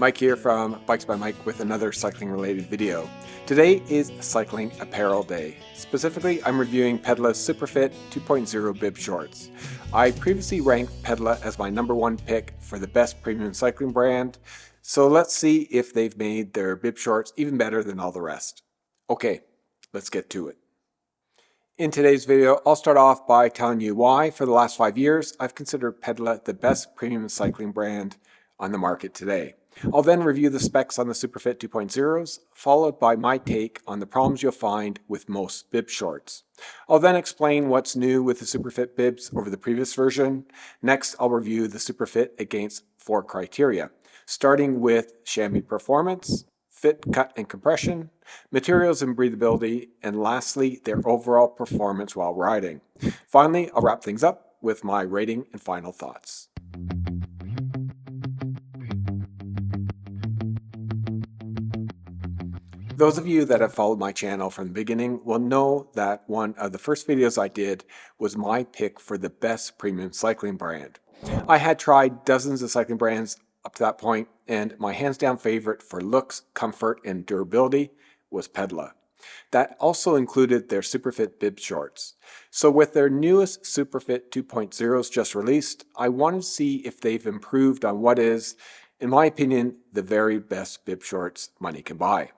Mike here from Bikes by Mike with another cycling related video. Today is Cycling Apparel Day. Specifically, I'm reviewing Pedla's SuperFIT 2.0 bib shorts. I previously ranked Pedla as my #1 pick for the best premium cycling brand, so let's see if they've made their bib shorts even better than all the rest. Okay, let's get to it. In today's video, I'll start off by telling you why, for the last 5 years, I've considered Pedla the best premium cycling brand on the market today. I'll then review the specs on the SuperFIT 2.0s, followed by my take on the problems you'll find with most bib shorts. I'll then explain what's new with the SuperFIT bibs over the previous version. Next, I'll review the SuperFIT against 4 criteria, starting with chamois performance, fit, cut, and compression, materials and breathability, and lastly, their overall performance while riding. Finally, I'll wrap things up with my rating and final thoughts. Those of you that have followed my channel from the beginning will know that one of the first videos I did was my pick for the best premium cycling brand. I had tried dozens of cycling brands up to that point, and my hands down favorite for looks, comfort, and durability was Pedla. That also included their SuperFIT bib shorts. So with their newest SuperFIT 2.0s just released, I wanted to see if they've improved on what is, in my opinion, the very best bib shorts money can buy.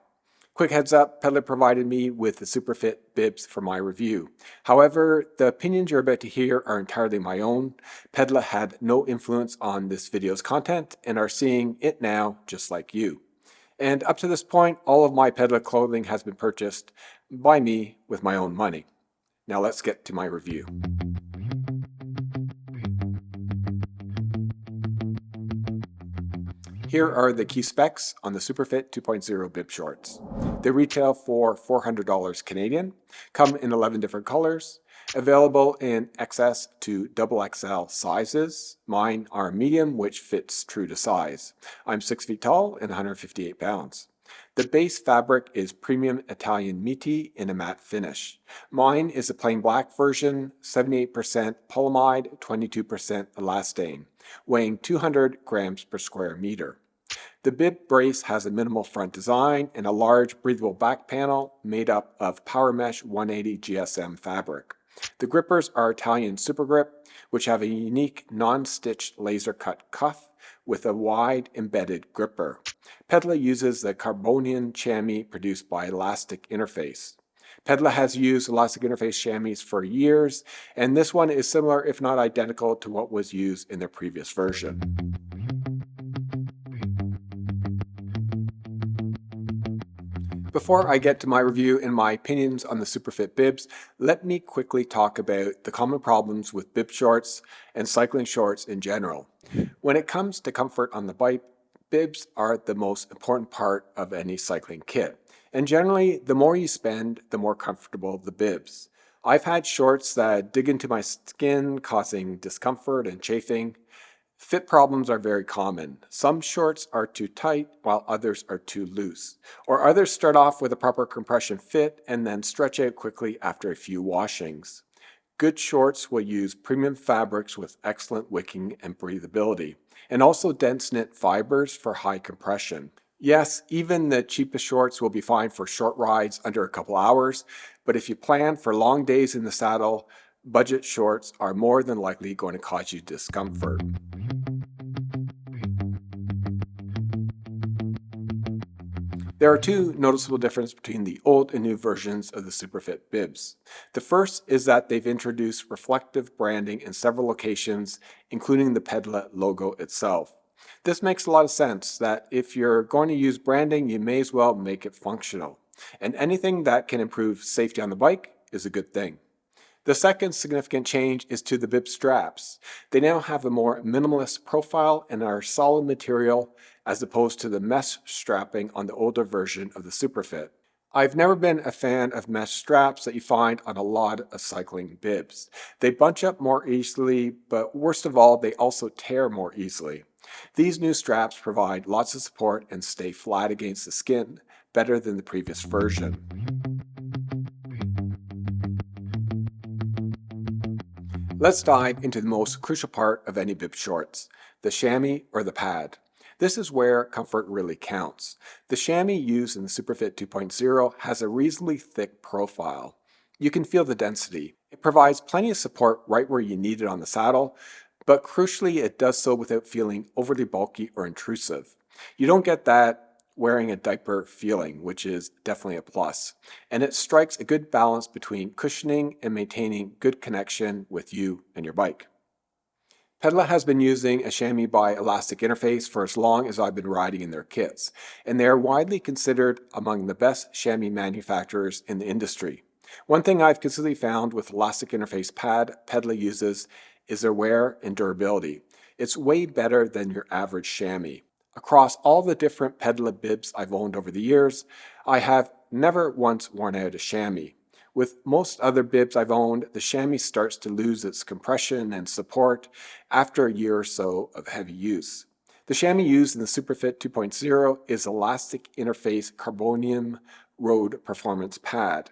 Quick heads up, Pedla provided me with the SuperFIT bibs for my review. However, the opinions you're about to hear are entirely my own. Pedla had no influence on this video's content and are seeing it now just like you. And up to this point, all of my Pedla clothing has been purchased by me with my own money. Now let's get to my review. Here are the key specs on the SuperFIT 2.0 bib shorts. They retail for $400 Canadian, come in 11 different colors, available in XS to XXL sizes. Mine are medium, which fits true to size. I'm 6 feet tall and 158 pounds. The base fabric is premium Italian Miti in a matte finish. Mine is a plain black version, 78% polyamide, 22% elastane, weighing 200 grams per square meter. The bib brace has a minimal front design and a large breathable back panel made up of Power Mesh 180 GSM fabric. The grippers are Italian Super Grip, which have a unique non-stitched laser cut cuff with a wide embedded gripper. Pedla uses the Carbonian chamois produced by Elastic Interface. Pedla has used Elastic Interface chamois for years, and this one is similar if not identical to what was used in their previous version. Before I get to my review and my opinions on the SuperFIT bibs, let me quickly talk about the common problems with bib shorts and cycling shorts in general. When it comes to comfort on the bike, bibs are the most important part of any cycling kit. And generally, the more you spend, the more comfortable the bibs. I've had shorts that dig into my skin, causing discomfort and chafing. Fit problems are very common. Some shorts are too tight while others are too loose. Or others start off with a proper compression fit and then stretch out quickly after a few washings. Good shorts will use premium fabrics with excellent wicking and breathability, and also dense knit fibers for high compression. Yes, even the cheapest shorts will be fine for short rides under a couple hours, but if you plan for long days in the saddle, budget shorts are more than likely going to cause you discomfort. There are 2 noticeable differences between the old and new versions of the SuperFIT bibs. The first is that they've introduced reflective branding in several locations, including the Pedla logo itself. This makes a lot of sense that if you're going to use branding, you may as well make it functional. And anything that can improve safety on the bike is a good thing. The second significant change is to the bib straps. They now have a more minimalist profile and are solid material as opposed to the mesh strapping on the older version of the SuperFIT. I've never been a fan of mesh straps that you find on a lot of cycling bibs. They bunch up more easily, but worst of all, they also tear more easily. These new straps provide lots of support and stay flat against the skin, better than the previous version. Let's dive into the most crucial part of any bib shorts, the chamois or the pad. This is where comfort really counts. The chamois used in the SuperFIT 2.0 has a reasonably thick profile. You can feel the density. It provides plenty of support right where you need it on the saddle, but crucially it does so without feeling overly bulky or intrusive. You don't get that wearing a diaper feeling, which is definitely a plus. And it strikes a good balance between cushioning and maintaining good connection with you and your bike. Pedla has been using a chamois by Elastic Interface for as long as I've been riding in their kits, and they are widely considered among the best chamois manufacturers in the industry. One thing I've consistently found with Elastic Interface pad Pedla uses is their wear and durability. It's way better than your average chamois. Across all the different Pedla bibs I've owned over the years, I have never once worn out a chamois. With most other bibs I've owned, the chamois starts to lose its compression and support after a year or so of heavy use. The chamois used in the SuperFIT 2.0 is Elastic Interface Carbonium Road Performance Pad.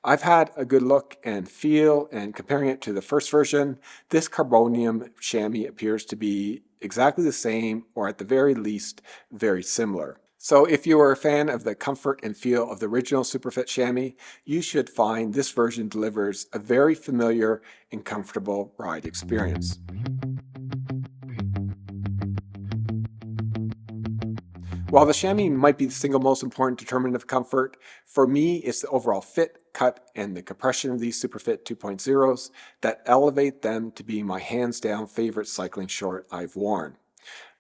I've had a good look and feel, and comparing it to the first version, this carbonium chamois appears to be exactly the same, or at the very least, very similar. So if you are a fan of the comfort and feel of the original SuperFIT chamois, you should find this version delivers a very familiar and comfortable ride experience. While the chamois might be the single most important determinant of comfort, for me it's the overall fit, cut, and the compression of these SuperFIT 2.0s that elevate them to be my hands down favorite cycling short I've worn.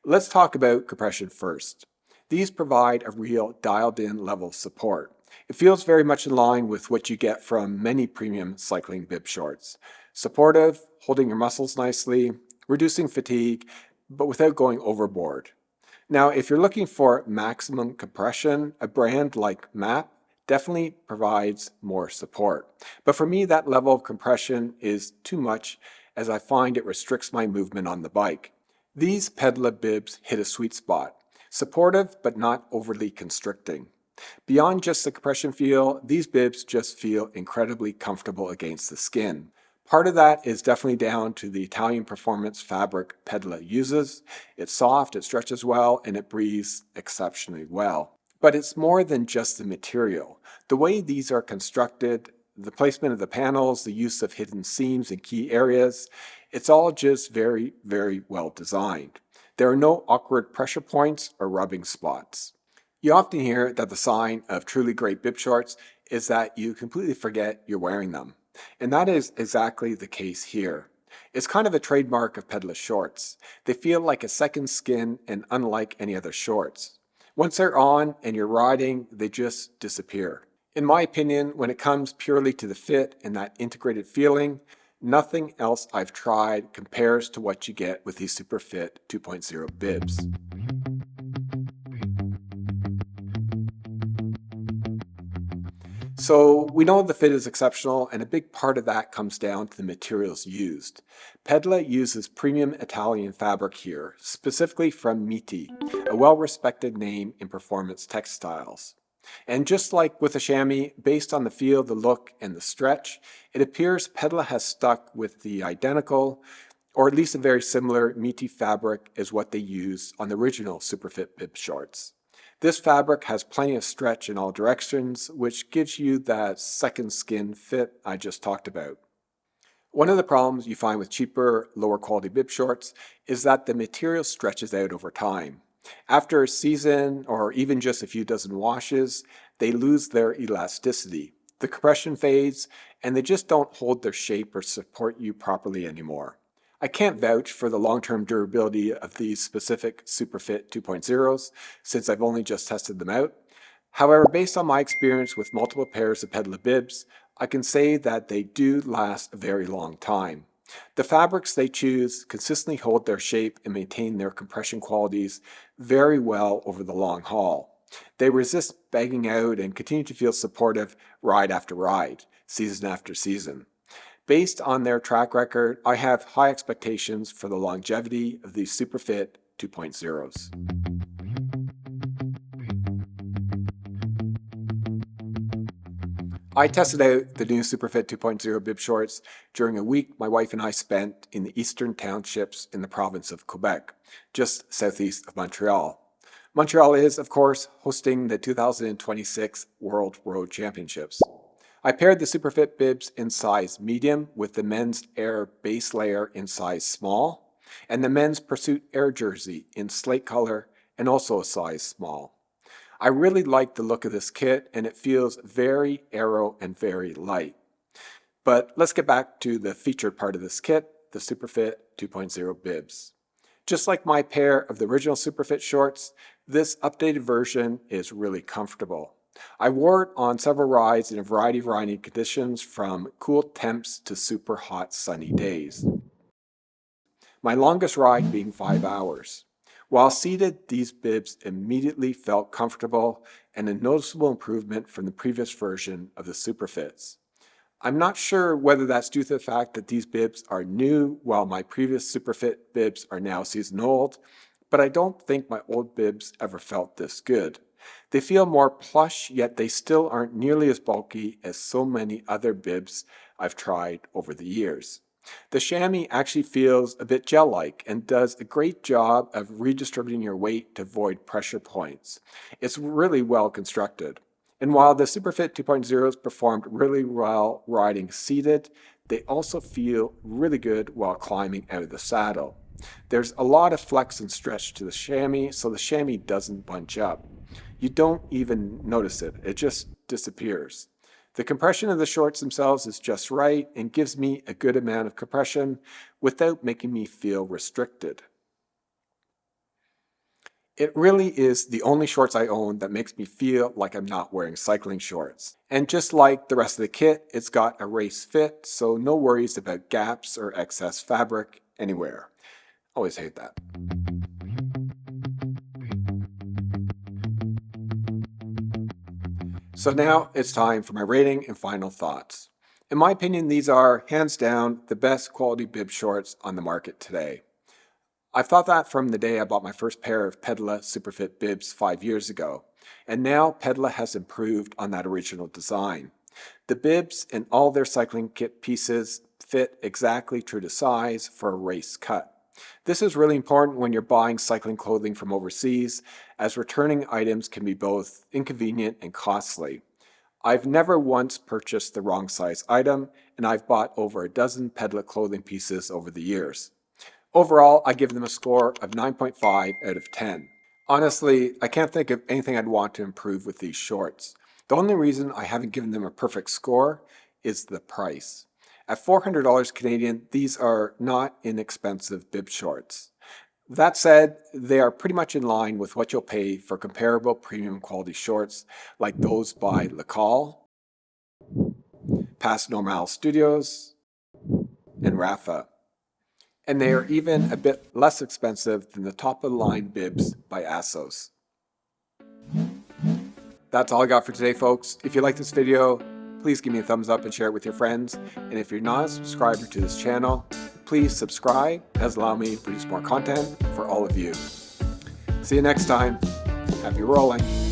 Let's talk about compression first. These provide a real dialed-in level of support. It feels very much in line with what you get from many premium cycling bib shorts. Supportive, holding your muscles nicely, reducing fatigue, but without going overboard. Now, if you're looking for maximum compression, a brand like MAP definitely provides more support. But for me, that level of compression is too much, as I find it restricts my movement on the bike. These Pedla bibs hit a sweet spot. Supportive, but not overly constricting. Beyond just the compression feel, these bibs just feel incredibly comfortable against the skin. Part of that is definitely down to the Italian performance fabric Pedla uses. It's soft, it stretches well, and it breathes exceptionally well. But it's more than just the material. The way these are constructed, the placement of the panels, the use of hidden seams in key areas, it's all just very, very well designed. There are no awkward pressure points or rubbing spots. You often hear that the sign of truly great bib shorts is that you completely forget you're wearing them. And that is exactly the case here. It's kind of a trademark of Pedla shorts. They feel like a second skin and unlike any other shorts. Once they're on and you're riding, they just disappear. In my opinion, when it comes purely to the fit and that integrated feeling, nothing else I've tried compares to what you get with these SuperFIT 2.0 bibs. So we know the fit is exceptional, and a big part of that comes down to the materials used. Pedla uses premium Italian fabric here, specifically from Miti, a well-respected name in performance textiles. And just like with the chamois, based on the feel, the look, and the stretch, it appears Pedla has stuck with the identical, or at least a very similar Miti fabric as what they used on the original SuperFIT bib shorts. This fabric has plenty of stretch in all directions, which gives you that second skin fit I just talked about. One of the problems you find with cheaper, lower quality bib shorts is that the material stretches out over time. After a season, or even just a few dozen washes, they lose their elasticity. The compression fades, and they just don't hold their shape or support you properly anymore. I can't vouch for the long-term durability of these specific SuperFIT 2.0s since I've only just tested them out. However, based on my experience with multiple pairs of Pedla bibs, I can say that they do last a very long time. The fabrics they choose consistently hold their shape and maintain their compression qualities very well over the long haul. They resist bagging out and continue to feel supportive ride after ride, season after season. Based on their track record, I have high expectations for the longevity of these SuperFIT 2.0s. I tested out the new SuperFIT 2.0 bib shorts during a week my wife and I spent in the eastern townships in the province of Quebec, just southeast of Montreal. Montreal is, of course, hosting the 2026 World Road Championships. I paired the SuperFIT bibs in size medium with the men's Air base layer in size small, and the men's Pursuit Air jersey in slate color and also a size small. I really like the look of this kit, and it feels very aero and very light. But let's get back to the featured part of this kit, the SuperFIT 2.0 bibs. Just like my pair of the original SuperFIT shorts, this updated version is really comfortable. I wore it on several rides in a variety of riding conditions, from cool temps to super hot sunny days. My longest ride being 5 hours. While seated, these bibs immediately felt comfortable and a noticeable improvement from the previous version of the SuperFITs. I'm not sure whether that's due to the fact that these bibs are new while my previous SuperFIT bibs are now season old, but I don't think my old bibs ever felt this good. They feel more plush, yet they still aren't nearly as bulky as so many other bibs I've tried over the years. The chamois actually feels a bit gel-like and does a great job of redistributing your weight to avoid pressure points. It's really well constructed. And while the SuperFIT 2.0s performed really well riding seated, they also feel really good while climbing out of the saddle. There's a lot of flex and stretch to the chamois, so the chamois doesn't bunch up. You don't even notice it, it just disappears. The compression of the shorts themselves is just right and gives me a good amount of compression without making me feel restricted. It really is the only shorts I own that makes me feel like I'm not wearing cycling shorts. And just like the rest of the kit, it's got a race fit, so no worries about gaps or excess fabric anywhere. Always hate that. So now it's time for my rating and final thoughts. In my opinion, these are, hands down, the best quality bib shorts on the market today. I've thought that from the day I bought my first pair of Pedla SuperFIT bibs 5 years ago, and now Pedla has improved on that original design. The bibs and all their cycling kit pieces fit exactly true to size for a race cut. This is really important when you're buying cycling clothing from overseas, as returning items can be both inconvenient and costly. I've never once purchased the wrong size item, and I've bought over a dozen Pedla clothing pieces over the years. Overall, I give them a score of 9.5 out of 10. Honestly, I can't think of anything I'd want to improve with these shorts. The only reason I haven't given them a perfect score is the price. At $400 Canadian, these are not inexpensive bib shorts. That said, they are pretty much in line with what you'll pay for comparable premium quality shorts like those by Lacoste, Pas Normal Studios, and Rafa. And they are even a bit less expensive than the top-of-the-line bibs by Assos. That's all I got for today, folks. If you like this video, please give me a thumbs up and share it with your friends. And if you're not a subscriber to this channel, please subscribe, as allow me to produce more content for all of you. See you next time. Happy rolling.